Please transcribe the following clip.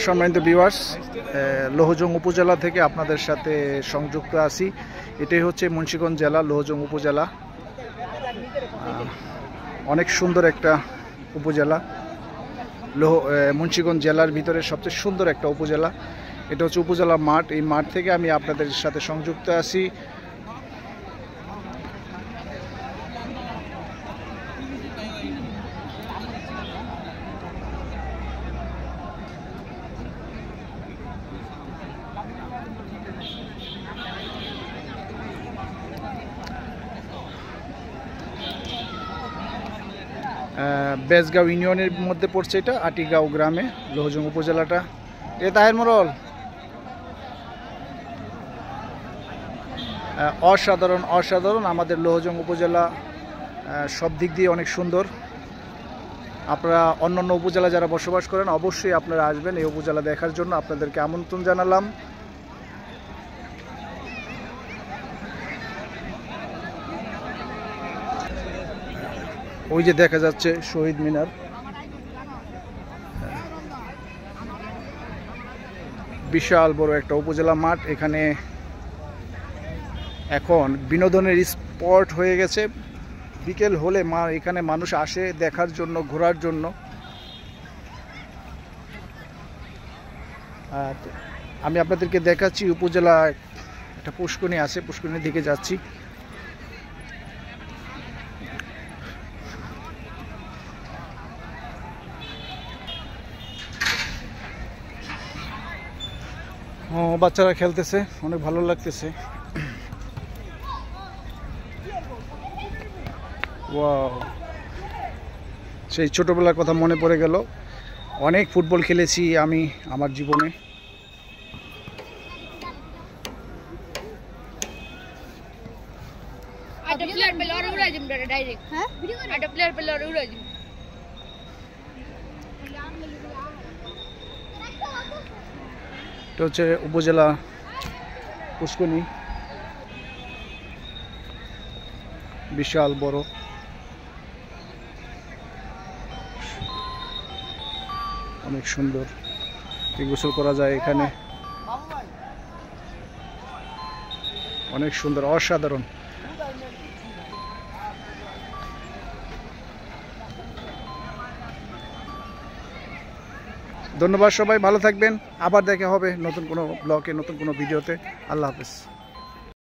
সম্মানিত ভিউয়ার্স, লৌহজং উপজেলা থেকে আপনাদের সাথে সংযুক্ত আছি। এটাই হচ্ছে মুন্সিগঞ্জ জেলা, লৌহজং উপজেলা। অনেক সুন্দর একটা উপজেলা, মুন্সিগঞ্জ জেলার ভিতরে সবচেয়ে সুন্দর একটা উপজেলা। এটা হচ্ছে উপজেলা মাঠ। এই মাঠ থেকে আমি আপনাদের সাথে সংযুক্ত আছি। বেজগাঁও ইউনিয়নের মধ্যে পড়ছে এটা, আটিগাঁও গ্রামে, লৌহজং উপজেলাটা। এ তাহের মোড়ল, অসাধারণ অসাধারণ আমাদের লৌহজং উপজেলা। সব দিক দিয়ে অনেক সুন্দর। আপনারা অন্যান্য উপজেলা যারা বসবাস করেন অবশ্যই আপনারা আসবেন এই উপজেলা দেখার জন্য। আপনাদেরকে আমন্ত্রণ জানালাম। ওই যে দেখা যাচ্ছে শহীদ মিনার। বিশাল বড় একটা উপজেলা মাঠ। এখানে এখন বিনোদনের স্পট হয়ে গেছে। বিকেল হলে এখানে মানুষ আসে দেখার জন্য, ঘোরার জন্য। আমি আপনাদেরকে দেখাচ্ছি উপজেলা একটা পুষ্করিণী আছে, পুষ্করিণীর দিকে যাচ্ছি। বাচ্চারা খেলতেছে, অনেক ভালো লাগতেছে। ওয়াও, সেই ছোটবেলার কথা মনে পড়ে গেল। অনেক ফুটবল খেলেছি আমি আমার জীবনে। এটা হচ্ছে উপজেলা পুষ্করিণী, বিশাল বড়। অনেক সুন্দর, গোসল করা যায় এখানে। অনেক সুন্দর, অসাধারণ। ধন্যবাদ, সবাই ভালো থাকবেন। আবার দেখা হবে নতুন কোনো ব্লগে, নতুন কোনো ভিডিওতে। আল্লাহ হাফেজ।